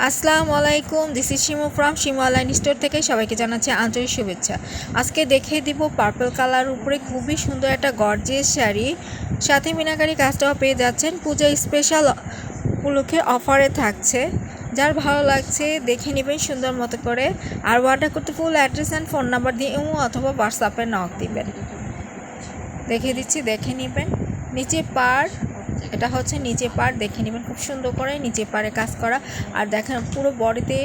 আসসালামু আলাইকুম, this is Shimu from Shimu online store থেকে সবাইকে জানাচ্ছি আন্তরিক শুভেচ্ছা। আজকে দেখিয়ে দিব পার্পল কালার উপরে খুবই সুন্দর একটা গর্জিয়াস শাড়ি, সাথে মিনাকারি কাজটাও পেয়ে যাচ্ছেন। পূজা স্পেশাল উপলক্ষে অফারে থাকছে। যার ভালো লাগছে দেখে নেবেন সুন্দর মতো করে। আর অর্ডার করতে full address and phone number দিয়ে ইমো অথবা হোয়াটসঅ্যাপে নক দিবেন। দেখিয়ে দিচ্ছি, দেখে নেবেন। নিচে পাড়, এটা হচ্ছে নিচে পাড়, দেখে নেবেন খুব সুন্দর করে নিচে পাড়ে কাজ করা। আর দেখেন পুরো বডিতে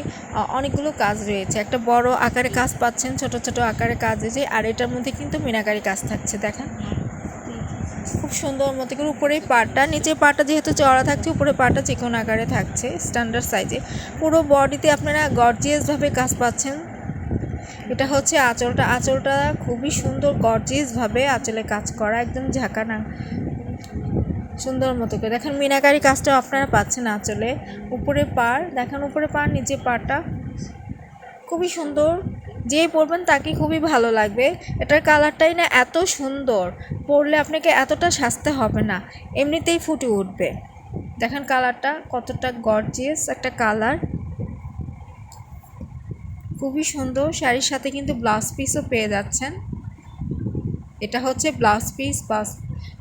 অনেকগুলো কাজ রয়েছে, একটা বড় আকারে কাজ পাচ্ছেন, ছোট ছোট আকারে কাজ রয়েছে। আর এটার মধ্যে কিন্তু মিনাকারি কাজ থাকছে, দেখেন খুব সুন্দর মতো করে। উপরে পাড়টা, নিচে পাড়টা যেহেতু চওড়া থাকছে, উপরে পাড়টা চিকন আকারে থাকছে স্ট্যান্ডার্ড সাইজে। পুরো বডিতে আপনারা গর্জিয়াসভাবে কাজ পাচ্ছেন। এটা হচ্ছে আঁচলটা, আঁচলটা খুবই সুন্দর গর্জিয়াসভাবে আঁচলে কাজ করা, একদম ঝাঁকানা সুন্দর মতো করে। দেখেন মিনাকারি কাজটাও আপনারা পাচ্ছেন আঁচলে। উপরে পাড় দেখেন, উপরে পাড় নিচে পাড়টা খুবই সুন্দর, যে পরবেন তাকে খুবই ভালো লাগবে। এটার কালারটাই না এত সুন্দর, পরলে আপনাকে এতটা সাজতে হবে না, এমনিতেই ফুটে উঠবে। দেখেন কালারটা কতটা গর্জিয়াস একটা কালার, খুবই সুন্দর। শাড়ির সাথে কিন্তু ব্লাউজ পিসও পেয়ে যাচ্ছেন। এটা হচ্ছে ব্লাউজ পিস,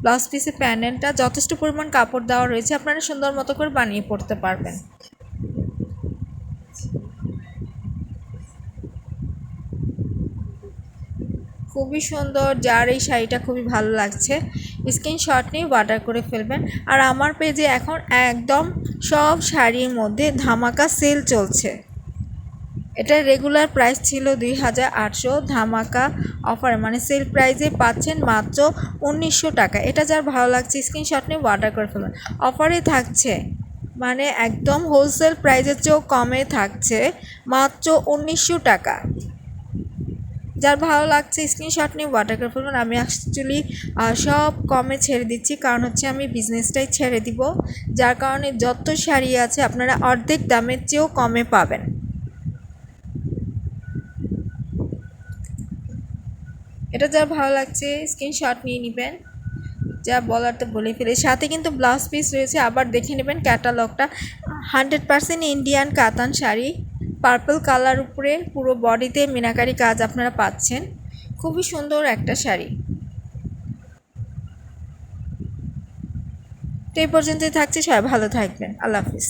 ব্লাউজ পিসের প্যানেলটা যথেষ্ট পরিমাণ কাপড় দেওয়া রয়েছে, আপনারা সুন্দর মতো করে বানিয়ে পড়তে পারবেন। খুবই সুন্দর, যার এই শাড়িটা খুবই ভালো লাগছে স্ক্রিনশট নিয়ে অর্ডার করে ফেলবেন। আর আমার পেজে এখন একদম সব শাড়ির মধ্যে ধামাকা সেল চলছে। এটার রেগুলার প্রাইস ছিল 2800, ধামাকা অফারে মানে সেল প্রাইসে পাচ্ছেন মাত্র 1900 টাকা। এটা যার ভালো লাগছে স্ক্রিনশট নিয়ে অর্ডার করে ফেলবেন। অফারে থাকছে মানে একদম হোলসেল প্রাইসের চেয়েও কমে থাকছে, মাত্র 1900 টাকা। যার ভালো লাগছে স্ক্রিনশট নিয়ে অর্ডার করে ফেলবেন। আমি অ্যাকচুয়ালি সব কমে ছেড়ে দিচ্ছি, কারণ হচ্ছে আমি বিজনেসটাই ছেড়ে দিব, যার কারণে যত শাড়ি আছে আপনারা অর্ধেক দামের চেয়েও কমে পাবেন। এটা যার ভালো লাগছে স্ক্রিনশট নিয়ে নেবেন। যা বলার তো বলে ফেলে, সাথে কিন্তু ব্লাউজ পিস রয়েছে। আবার দেখে নেবেন ক্যাটালগটা, 100% ইন্ডিয়ান কাতান শাড়ি, পার্পল কালার উপরে পুরো বডিতে মিনাকারি কাজ আপনারা পাচ্ছেন। খুবই সুন্দর একটা শাড়ি। তো এই পর্যন্তই থাকছে, সবাই ভালো থাকবেন, আল্লাহ হাফিজ।